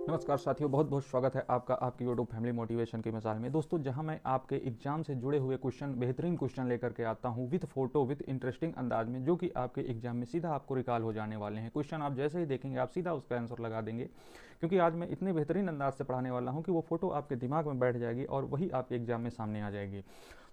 नमस्कार साथियों, बहुत बहुत स्वागत है आपका आपकी यूट्यूब फैमिली मोटिवेशन की मिसाल में। दोस्तों, जहां मैं आपके एग्जाम से जुड़े हुए क्वेश्चन, बेहतरीन क्वेश्चन लेकर के आता हूं विद फोटो, विद इंटरेस्टिंग अंदाज में, जो कि आपके एग्जाम में सीधा आपको रिकॉल हो जाने वाले हैं। क्वेश्चन आप जैसे ही देखेंगे आप सीधा उसका आंसर लगा देंगे, क्योंकि आज मैं इतने बेहतरीन अंदाज से पढ़ाने वाला हूँ कि वो फोटो आपके दिमाग में बैठ जाएगी और वही आपके एग्जाम में सामने आ जाएगी।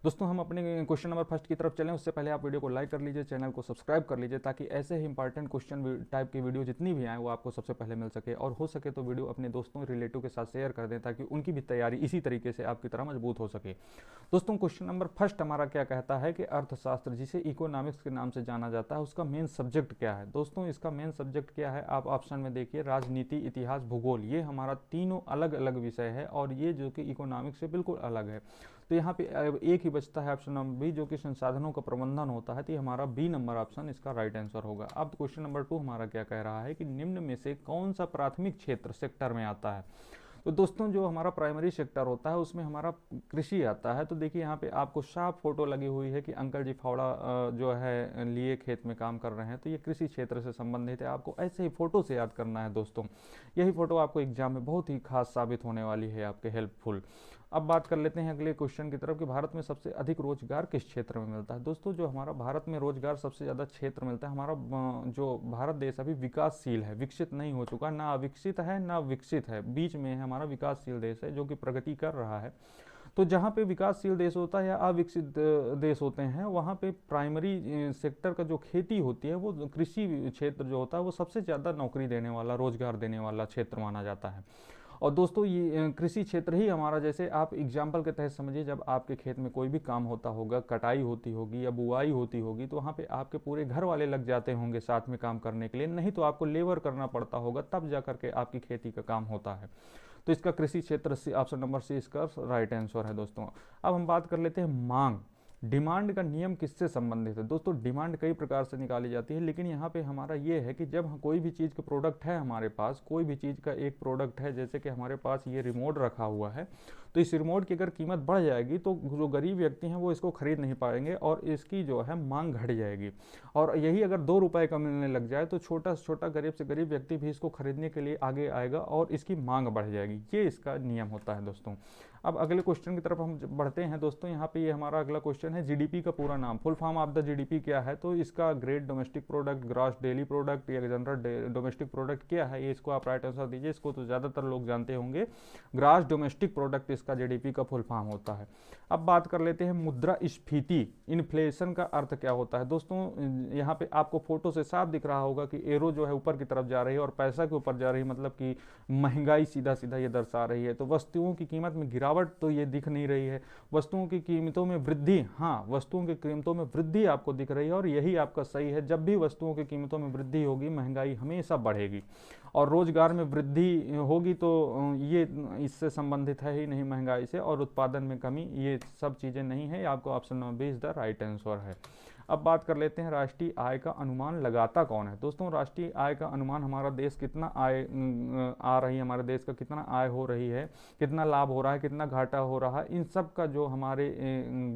दोस्तों, हम अपने क्वेश्चन नंबर फर्स्ट की तरफ चलें उससे पहले आप वीडियो को लाइक कर लीजिए, चैनल को सब्सक्राइब कर लीजिए, ताकि ऐसे ही इंपॉर्टेंट क्वेश्चन टाइप की वीडियो जितनी भी आए वो आपको सबसे पहले मिल सके। और हो सके तो वीडियो अपने दोस्तों रिलेटिव के साथ शेयर कर दें, ताकि उनकी भी तैयारी इसी तरीके से आपकी तरह मजबूत हो सके। दोस्तों, क्वेश्चन नंबर फर्स्ट हमारा क्या कहता है कि अर्थशास्त्र, जिसे इकोनॉमिक्स के नाम से जाना जाता है, उसका मेन सब्जेक्ट क्या है। दोस्तों, इसका मेन सब्जेक्ट क्या है आप ऑप्शन में देखिए, राजनीति, इतिहास, भूगोल। ये हमारा तीनों अलग अलग विषय है और ये जो कि इकोनॉमिक्स से बिल्कुल अलग है। तो यहाँ पे एक ही बचता है ऑप्शन नंबर बी, जो कि संसाधनों का प्रबंधन होता है। तो ये हमारा बी नंबर ऑप्शन इसका राइट आंसर होगा। अब क्वेश्चन नंबर 2 हमारा क्या कह रहा है कि निम्न में से कौन सा प्राथमिक क्षेत्र सेक्टर में आता है। तो दोस्तों, जो हमारा प्राइमरी सेक्टर होता है उसमें हमारा कृषि आता है। तो देखिए यहाँ पे आपको साफ फोटो लगी हुई है कि अंकल जी फावड़ा जो है लिए खेत में काम कर रहे हैं। तो ये कृषि क्षेत्र से संबंधित है। आपको ऐसे ही फोटो से याद करना है दोस्तों। यही फोटो आपको एग्जाम में बहुत ही खास साबित होने वाली है, आपके हेल्पफुल। अब बात कर लेते हैं अगले क्वेश्चन की तरफ कि भारत में सबसे अधिक रोजगार किस क्षेत्र में मिलता है। दोस्तों, जो हमारा भारत में रोजगार सबसे ज़्यादा क्षेत्र मिलता है, हमारा जो भारत देश अभी विकासशील है, विकसित नहीं हो चुका, ना अविकसित है ना विकसित है, बीच में है। हमारा विकासशील देश है जो कि प्रगति कर रहा है। तो जहाँ पे विकासशील देश होता है या अविकसित देश होते हैं, वहाँ पे प्राइमरी सेक्टर का जो खेती होती है, वो कृषि क्षेत्र जो होता है वो सबसे ज़्यादा नौकरी देने वाला, रोजगार देने वाला क्षेत्र माना जाता है। और दोस्तों, ये कृषि क्षेत्र ही हमारा, जैसे आप एग्जाम्पल के तहत समझिए, जब आपके खेत में कोई भी काम होता होगा, कटाई होती होगी या बुआई होती होगी, तो वहाँ पे आपके पूरे घर वाले लग जाते होंगे साथ में काम करने के लिए। नहीं तो आपको लेबर करना पड़ता होगा, तब जा करके आपकी खेती का काम होता है। तो इसका कृषि क्षेत्र से ऑप्शन नंबर सी इसका राइट आंसर है दोस्तों। अब हम बात कर लेते हैं मांग, डिमांड का नियम किससे संबंधित है। दोस्तों, डिमांड कई प्रकार से निकाली जाती है, लेकिन यहाँ पे हमारा ये है कि जब कोई भी चीज़ का प्रोडक्ट है, हमारे पास कोई भी चीज़ का एक प्रोडक्ट है, जैसे कि हमारे पास ये रिमोट रखा हुआ है, तो इस रिमोट की अगर कीमत बढ़ जाएगी तो जो गरीब व्यक्ति हैं वो इसको खरीद नहीं पाएंगे और इसकी जो है मांग घट जाएगी। और यही अगर 2 रुपए का मिलने लग जाए तो छोटा से छोटा गरीब से गरीब व्यक्ति भी इसको खरीदने के लिए आगे आएगा और इसकी मांग बढ़ जाएगी। ये इसका नियम होता है दोस्तों। अब अगले क्वेश्चन की तरफ हम बढ़ते हैं दोस्तों। यहाँ पे ये हमारा अगला क्वेश्चन है, जीडीपी का पूरा नाम, full form of the GDP क्या है। तो इसका great domestic product, gross daily product या जनरल डोमेस्टिक प्रोडक्ट क्या है, ये इसको आप राइट आंसर दीजिए। इसको तो ज़्यादातर लोग जानते होंगे, ग्रॉस डोमेस्टिक प्रोडक्ट इसका जीडीपी का फुल फॉर्म होता है। अब बात कर लेते हैं मुद्रास्फीति, इन्फ्लेशन का अर्थ क्या होता है। दोस्तों, यहाँ पे आपको फोटो से साफ दिख रहा होगा कि एरो जो है ऊपर की तरफ जा रही है और पैसा के ऊपर जा रही है, मतलब कि महंगाई सीधा सीधा ये दर्शा रही है। तो वस्तुओं की कीमत में गिरावट तो ये दिख नहीं रही है, वस्तुओं की कीमतों में वृद्धि, हाँ वस्तुओं की कीमतों में वृद्धि आपको दिख रही है। और यही आपका सही है, जब भी वस्तुओं की कीमतों में वृद्धि होगी महंगाई हमेशा बढ़ेगी और रोजगार में वृद्धि होगी। तो ये इससे संबंधित है ही नहीं महंगाई से, और उत्पादन में कमी, ये सब चीज़ें नहीं है। आपको option number B is the right answer है। अब बात कर लेते हैं राष्ट्रीय आय का अनुमान लगाता कौन है। दोस्तों, राष्ट्रीय आय का अनुमान, हमारा देश कितना आय आ रही है, हमारे देश का कितना आय हो रही है, कितना लाभ हो रहा है, कितना घाटा हो रहा है, इन सब का जो हमारे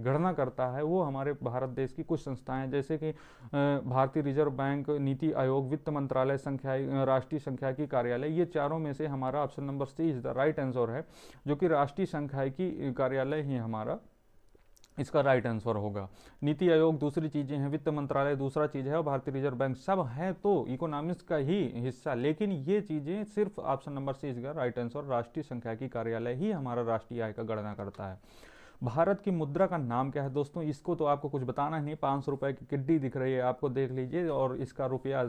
गणना करता है वो हमारे भारत देश की कुछ संस्थाएं, जैसे कि भारतीय रिजर्व बैंक, नीति आयोग, वित्त मंत्रालय, राष्ट्रीय सांख्यिकी कार्यालय। ये चारों में से हमारा option number C is the right answer है, जो कि राष्ट्रीय सांख्यिकी कार्यालय ही हमारा इसका राइट आंसर होगा। नीति आयोग दूसरी चीज़ें हैं, वित्त मंत्रालय दूसरा चीज़ है, और भारतीय रिजर्व बैंक सब है तो इकोनॉमिक्स का ही हिस्सा, लेकिन ये चीज़ें सिर्फ ऑप्शन नंबर सी इसका राइट आंसर, राष्ट्रीय सांख्यिकी कार्यालय ही हमारा राष्ट्रीय आय का गणना करता है। भारत की मुद्रा का नाम क्या है। दोस्तों, इसको तो आपको कुछ बताना ही नहीं, 500 रुपये की किड्डी दिख रही है आपको, देख लीजिए, और इसका रुपया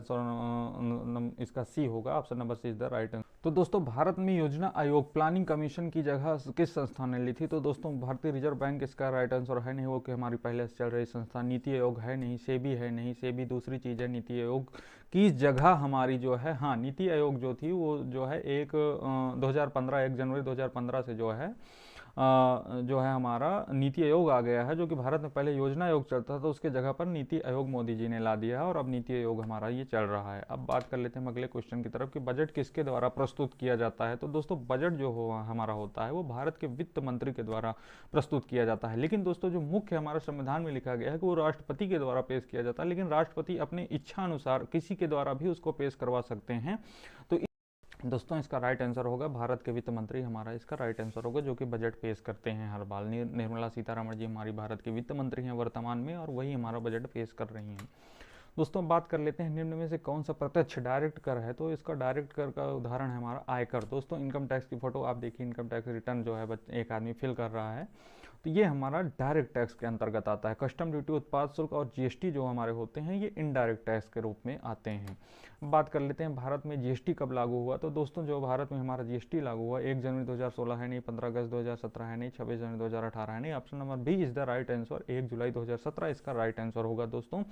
इसका सी होगा, option number C is the right answer. तो दोस्तों, भारत में योजना आयोग, प्लानिंग कमीशन की जगह किस संस्था ने ली थी। तो दोस्तों, भारतीय रिजर्व बैंक इसका राइट आंसर है नहीं, वो कि हमारी पहले से चल रही संस्था। नीति आयोग है नहीं, सेबी है नहीं, सेबी दूसरी चीज़ है, नीति आयोग की जगह हमारी जो है, हाँ नीति आयोग जो थी वो जो है 2015 1 जनवरी 2015 से जो है हमारा नीति आयोग आ गया है, जो कि भारत में पहले योजना आयोग चलता था, तो उसके जगह पर नीति आयोग मोदी जी ने ला दिया है और अब नीति आयोग हमारा ये चल रहा है। अब बात कर लेते हैं अगले क्वेश्चन की तरफ कि बजट किसके द्वारा प्रस्तुत किया जाता है। तो दोस्तों, बजट जो हमारा होता है वो भारत के वित्त मंत्री के द्वारा प्रस्तुत किया जाता है, लेकिन दोस्तों जो मुख्य हमारा संविधान में लिखा गया है कि वो राष्ट्रपति के द्वारा पेश किया जाता है, लेकिन राष्ट्रपति अपने इच्छा अनुसार किसी के द्वारा भी उसको पेश करवा सकते हैं। तो दोस्तों इसका राइट आंसर होगा भारत के वित्त मंत्री, हमारा इसका राइट आंसर होगा, जो कि बजट पेश करते हैं हर बार। निर्मला सीतारमण जी हमारी भारत की वित्त मंत्री हैं वर्तमान में, और वही हमारा बजट पेश कर रही हैं। दोस्तों बात कर लेते हैं निम्न में से कौन सा प्रत्यक्ष डायरेक्ट कर है। तो इसका डायरेक्ट कर का उदाहरण है हमारा आयकर। दोस्तों इनकम टैक्स की फोटो आप देखिए, इनकम टैक्स रिटर्न जो है एक आदमी फिल कर रहा है, तो ये हमारा डायरेक्ट टैक्स के अंतर्गत आता है। कस्टम ड्यूटी, उत्पाद शुल्क और जीएसटी जो हमारे होते हैं, ये इनडायरेक्ट टैक्स के रूप में आते हैं। बात कर लेते हैं भारत में जीएसटी कब लागू हुआ। तो दोस्तों जो भारत में हमारा जीएसटी लागू हुआ 1 जनवरी 2016 है नहीं, 15 अगस्त 2017 है नहीं, 26 जनवरी 2018 है नहीं। Option number B is the right answer, 1 जुलाई 2017 इसका राइट आंसर होगा दोस्तों।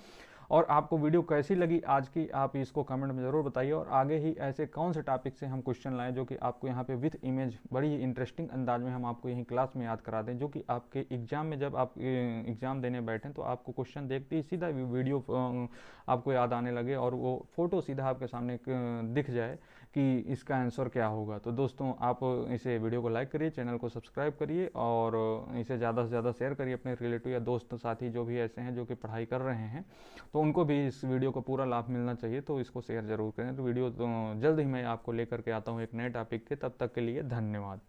और आपको वीडियो कैसी लगी आज की, आप इसको कमेंट में ज़रूर बताइए, और आगे ही ऐसे कौन से टॉपिक से हम क्वेश्चन लाएं जो कि आपको यहाँ पे विथ इमेज बड़ी ही इंटरेस्टिंग अंदाज में हम आपको यहीं क्लास में याद करा दें, जो कि आपके एग्जाम में जब आप एग्जाम देने बैठें तो आपको क्वेश्चन देखते ही सीधा वीडियो आपको याद आने लगे, और वो फोटो सीधा आपके सामने दिख जाए कि इसका आंसर क्या होगा। तो दोस्तों आप इसे वीडियो को लाइक करिए, चैनल को सब्सक्राइब करिए, और इसे ज़्यादा से ज़्यादा शेयर करिए अपने रिलेटिव या दोस्त साथी जो भी ऐसे हैं जो कि पढ़ाई कर रहे हैं, तो उनको भी इस वीडियो का पूरा लाभ मिलना चाहिए, तो इसको शेयर जरूर करें। तो वीडियो जल्द ही मैं आपको लेकर के आता हूँ एक नए टॉपिक के, तब तक के लिए धन्यवाद।